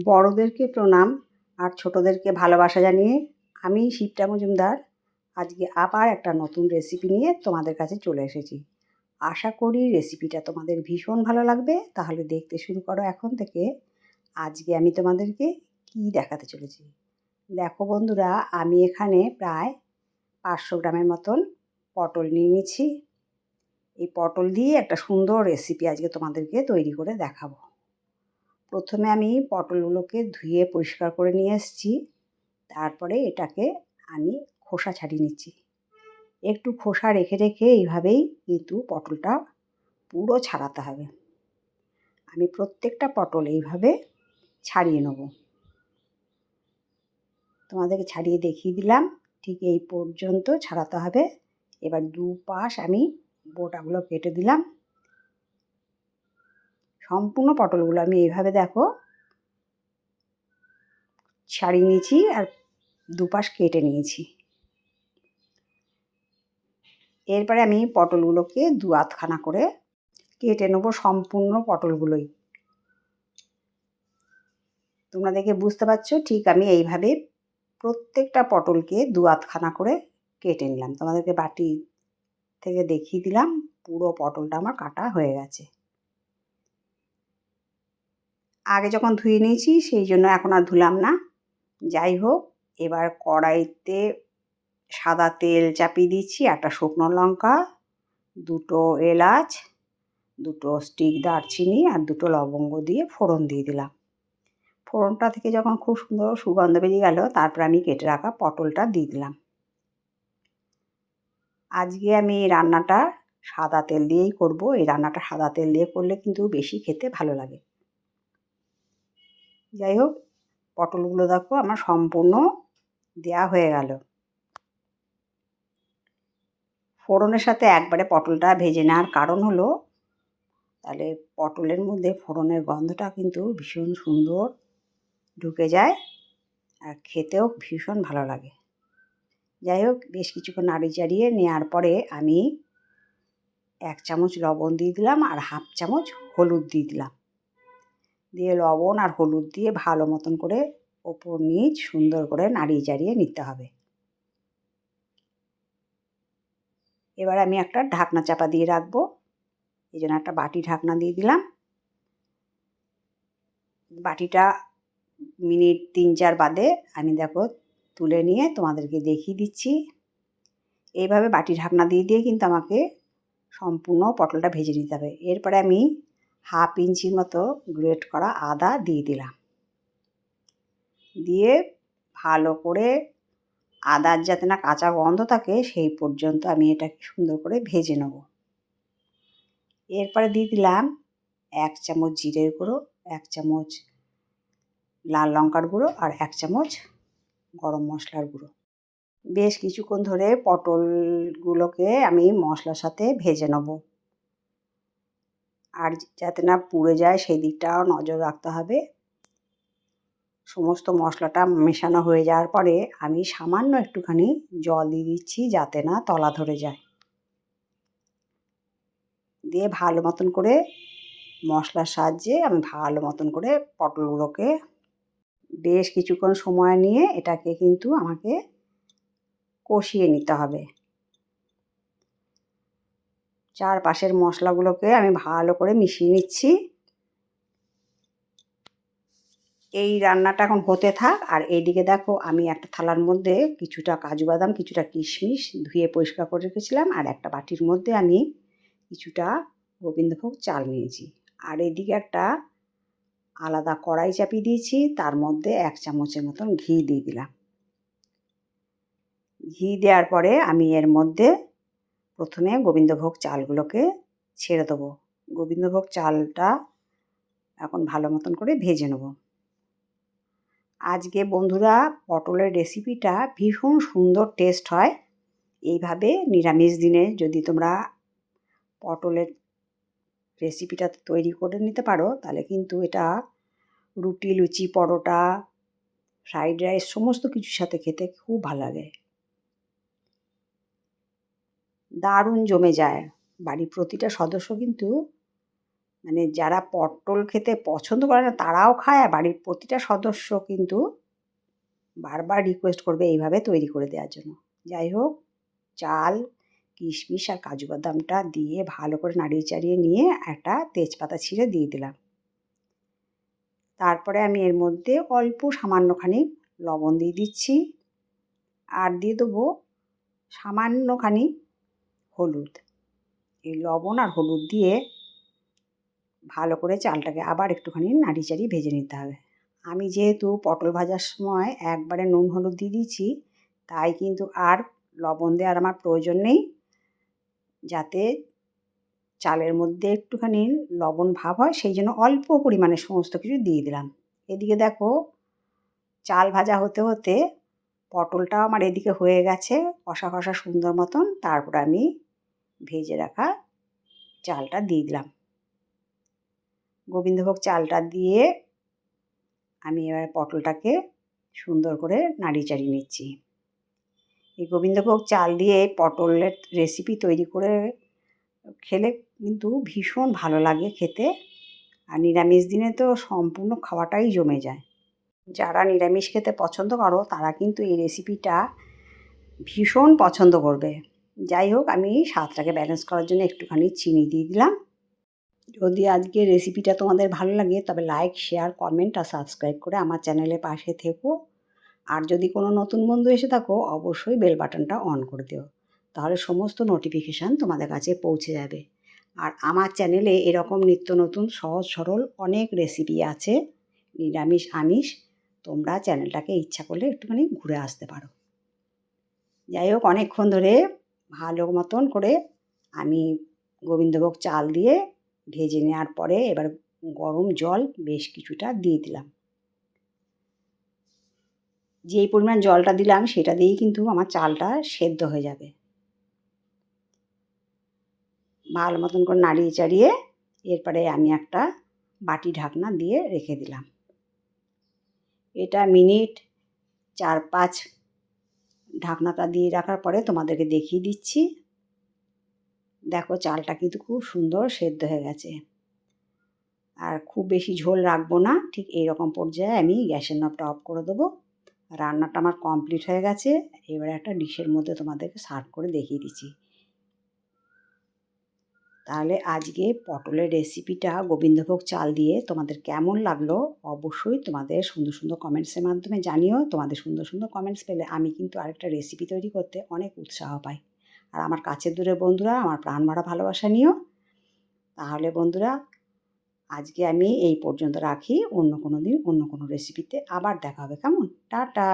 বড়দেরকে প্রণাম আর ছোটদেরকে ভালোবাসা জানিয়ে আমি শিপ্রা মজুমদার আজকে আবার একটা নতুন রেসিপি নিয়ে তোমাদের কাছে চলে এসেছি। আশা করি রেসিপিটা তোমাদের ভীষণ ভালো লাগবে। তাহলে দেখতে শুরু করো এখন থেকে। আজকে আমি তোমাদেরকে কি দেখাতে চলেছি। দেখো বন্ধুরা, আমি এখানে প্রায় 500 গ্রামের মতন পটল নিয়ে নিয়েছি। এই পটল দিয়ে একটা সুন্দর রেসিপি আজকে তোমাদেরকে তৈরি করে দেখাবো। প্রথমে আমি পটলগুলোকে ধুয়ে পরিষ্কার করে নিয়ে এসেছি। তারপরে এটাকে আমি খোসা ছাড়িয়ে নিচ্ছি। একটু খোসা রেখে রেখে এইভাবেই কিন্তু পটলটা পুরো ছাড়াতে হবে। আমি প্রত্যেকটা পটল এইভাবে ছাড়িয়ে নেব। তোমাদেরকে ছাড়িয়ে দেখিয়ে দিলাম, ঠিক এই পর্যন্ত ছাড়াতে হবে। এবার দুপাশ আমি বোটাগুলো কেটে দিলাম। সম্পূর্ণ পটলগুলো আমি এইভাবে দেখো ছাড়িয়ে নিয়েছি আর দুপাশ কেটে নিয়েছি। এরপরে আমি পটলগুলোকে দু আধখানা করে কেটে নেব, সম্পূর্ণ পটলগুলোই। তোমরা দেখে বুঝতে পারছো, ঠিক আমি এইভাবে প্রত্যেকটা পটলকে দু আধখানা করে কেটে নিলাম। তোমাদেরকে বাটি থেকে দেখিয়ে দিলাম, পুরো পটলটা আমার কাটা হয়ে গেছে। আগে যখন ধুয়ে নিয়েছি সেই জন্য এখন আর ধুলাম না। যাই হোক, এবার কড়াইতে সাদা তেল চাপিয়ে দিচ্ছি, একটা শুকনো লঙ্কা, দুটো এলাচ, দুটো স্টিক দারচিনি আর দুটো লবঙ্গ দিয়ে ফোড়ন দিয়ে দিলাম। ফোড়নটা থেকে যখন খুব সুন্দর সুগন্ধ বেরিয়ে গেল, তারপর আমি কেটে রাখা পটলটা দিয়ে দিলাম। আজকে আমি এই রান্নাটা সাদা তেল দিয়েই করব। এই রান্নাটা সাদা তেল দিয়ে করলে কিন্তু বেশি খেতে ভালো লাগে। যাই হোক, পটলগুলো দেখো আমার সম্পূর্ণ দেয়া হয়ে গেল। ফোড়নের সাথে একবারে পটলটা ভেজে নেওয়ার কারণ হলো, তাহলে পটলের মধ্যে ফোড়নের গন্ধটা কিন্তু ভীষণ সুন্দর ঢুকে যায় আর খেতেও ভীষণ ভালো লাগে। যাই হোক, বেশ কিছুক্ষণ নাড়ি চাড়িয়ে নেওয়ার পরে আমি 1 চামচ লবণ দিয়ে দিলাম আর হাফ চামচ হলুদ দিয়ে দিলাম। দিয়ে লবণ আর হলুদ দিয়ে ভালো মতন করে ওপর নিচ সুন্দর করে নাড়িয়ে চাড়িয়ে নিতে হবে। এবার আমি একটা ঢাকনা চাপা দিয়ে রাখবো। এই জন্য একটা বাটি ঢাকনা দিয়ে দিলাম। বাটিটা মিনিট 3-4 বাদে আমি দেখো তুলে নিয়ে তোমাদেরকে দেখিয়ে দিচ্ছি। এইভাবে বাটি ঢাকনা দিয়ে দিয়ে কিন্তু আমাকে সম্পূর্ণ পটলটা ভেজে নিতে হবে। এরপরে আমি হাফ ইঞ্চির মতো গ্রেট করা আদা দিয়ে দিলাম। দিয়ে ভালো করে আদার যাতে না কাঁচা গন্ধ থাকে সেই পর্যন্ত আমি এটাকে সুন্দর করে ভেজে নেব। এরপরে দিয়ে দিলাম 1 চামচ জিরের গুঁড়ো, 1 চামচ লাল লঙ্কার গুঁড়ো আর 1 চামচ গরম মশলার গুঁড়ো। বেশ কিছুক্ষণ ধরে পটলগুলোকে আমি মশলার সাথে ভেজে নেব। আর যাতে না পুড়ে যায় সেই দিকটাও নজর রাখতে হবে। সমস্ত মশলাটা মেশানো হয়ে যাওয়ার পরে আমি সামান্য একটুখানি জল দিয়ে দিচ্ছি, যাতে না তলা ধরে যায়। দিয়ে ভালো মতন করে মশলার সাহায্যে আমি ভালো মতন করে পটলগুলোকে বেশ কিছুক্ষণ সময় নিয়ে এটাকে কিন্তু আমাকে কষিয়ে নিতে হবে। চারপাশের মশলাগুলোকে আমি ভালো করে মিশিয়ে নিচ্ছি। এই রান্নাটা এখন হতে থাক। আর এইদিকে দেখো আমি একটা থালার মধ্যে কিছুটা কাজু বাদাম, কিছুটা কিশমিশ ধুয়ে পরিষ্কার করে রেখেছিলাম। আর একটা বাটির মধ্যে আমি কিছুটা গোবিন্দভোগ চাল নিয়েছি। আর এদিকে একটা আলাদা কড়াই চাপিয়ে দিয়েছি, তার মধ্যে 1 চামচের মতন ঘি দিয়ে দিলাম। ঘি দেওয়ার পরে আমি এর মধ্যে প্রথমে গোবিন্দভোগ চালগুলোকে ছেড়ে দেবো। গোবিন্দভোগ চালটা এখন ভালো মতন করে ভেজে নেব। আজকে বন্ধুরা পটলের রেসিপিটা ভীষণ সুন্দর টেস্ট হয়। এইভাবে নিরামিষ দিনে যদি তোমরা পটলের রেসিপিটা তৈরি করে নিতে পারো, তাহলে কিন্তু এটা রুটি, লুচি, পরোটা, ফ্রাইড রাইস সমস্ত কিছুর সাথে খেতে খুব ভালো লাগে। দারুণ জমে যায়। বাড়ির প্রতিটা সদস্য কিন্তু মানে যারা পটল খেতে পছন্দ করে না তারাও খায়, আর বাড়ির প্রতিটা সদস্য কিন্তু বারবার রিকোয়েস্ট করবে এইভাবে তৈরি করে দেওয়ার জন্য। যাই হোক, চাল, কিশমিশ আর কাজু বাদামটা দিয়ে ভালো করে নাড়িয়ে চাড়িয়ে নিয়ে একটা তেজপাতা ছিঁড়ে দিয়ে দিলাম। তারপরে আমি এর মধ্যে অল্প সামান্যখানি লবণ দিয়ে দিচ্ছি, আর দিয়ে দেবো সামান্যখানি হলুদ। এই লবণ আর হলুদ দিয়ে ভালো করে চালটাকে আবার একটুখানি নাড়িয়ে চাড়িয়ে ভেজে নিতে হবে। আমি যেহেতু পটল ভাজার সময় একবারে নুন হলুদ দিয়ে দিয়েছি, তাই কিন্তু আর লবণ দেওয়ার আমার প্রয়োজন নেই। যাতে চালের মধ্যে একটুখানি লবণ ভাব হয় সেই জন্য অল্প পরিমাণে সমস্ত কিছু দিয়ে দিলাম। এদিকে দেখো চাল ভাজা হতে হতে পটলটাও আমার এদিকে হয়ে গেছে কষা কষা সুন্দর মতন। তারপর আমি ভেজে রাখা চালটা দিয়ে দিলাম। গোবিন্দভোগ চালটা দিয়ে আমি এবার পটলটাকে সুন্দর করে নাড়িয়ে চাড়িয়ে নিচ্ছি। এই গোবিন্দভোগ চাল দিয়ে পটলের রেসিপি তৈরি করে খেলে কিন্তু ভীষণ ভালো লাগে খেতে, আর নিরামিষ দিনে তো সম্পূর্ণ খাওয়াটাই জমে যায়। যারা নিরামিষ খেতে পছন্দ করো তারা কিন্তু এই রেসিপিটা ভীষণ পছন্দ করবে। যাই হোক, আমি স্বাদটাকে ব্যালেন্স করার জন্য একটুখানি চিনি দিয়ে দিলাম। যদি আজকের রেসিপিটা তোমাদের ভালো লাগে তবে লাইক, শেয়ার, কমেন্ট আর সাবস্ক্রাইব করে আমার চ্যানেলের পাশে থেকো। আর যদি কোনো নতুন বন্ধু এসে থাকো অবশ্যই বেল বাটনটা অন করে দিও, তাহলে সমস্ত নোটিফিকেশান তোমাদের কাছে পৌঁছে যাবে। আর আমার চ্যানেলে এরকম নিত্য নতুন সহজ সরল অনেক রেসিপি আছে, নিরামিষ আমিষ। তোমরা চ্যানেলটাকে ইচ্ছা করলে একটুখানি ঘুরে আসতে পারো। যাই হোক, অনেকক্ষণ ধরে ভালো মতন করে আমি গোবিন্দভোগ চাল দিয়ে ভেজে নেওয়ার পরে এবার গরম জল বেশ কিছুটা দিয়ে দিলাম। যেই পরিমাণ জলটা দিলাম সেটা দিয়েই কিন্তু আমার চালটা সেদ্ধ হয়ে যাবে। ভালো মতন করে নাড়িয়ে চাড়িয়ে এরপরে আমি একটা বাটি ঢাকনা দিয়ে রেখে দিলাম। এটা মিনিট 4-5 ঢাকনাটা দিয়ে রাখার পরে তোমাদেরকে দেখিয়ে দিচ্ছি। দেখো চালটা কিন্তু খুব সুন্দর সেদ্ধ হয়ে গেছে। আর খুব বেশি ঝোল রাখবো না, ঠিক এইরকম পর্যায়ে আমি গ্যাসের নবটা অফ করে দেবো। রান্নাটা আমার কমপ্লিট হয়ে গেছে। এবারে একটা ডিশের মধ্যে তোমাদেরকে সার্ভ করে দেখিয়ে দিচ্ছি। তাহলে আজকে পটলের রেসিপিটা গোবিন্দভোগ চাল দিয়ে তোমাদের কেমন লাগলো অবশ্যই তোমাদের সুন্দর সুন্দর কমেন্টসের মাধ্যমে জানিও। তোমাদের সুন্দর সুন্দর কমেন্টস পেলে আমি কিন্তু আরেকটা রেসিপি তৈরি করতে অনেক উৎসাহ পাই। আর আমার কাছের দূরের বন্ধুরা আমার প্রাণ ভরা ভালোবাসা নিও। তাহলে বন্ধুরা আজকে আমি এই পর্যন্ত রাখি। অন্য কোনো দিন অন্য কোনো রেসিপিতে আবার দেখা হবে। কেমন? টাটা।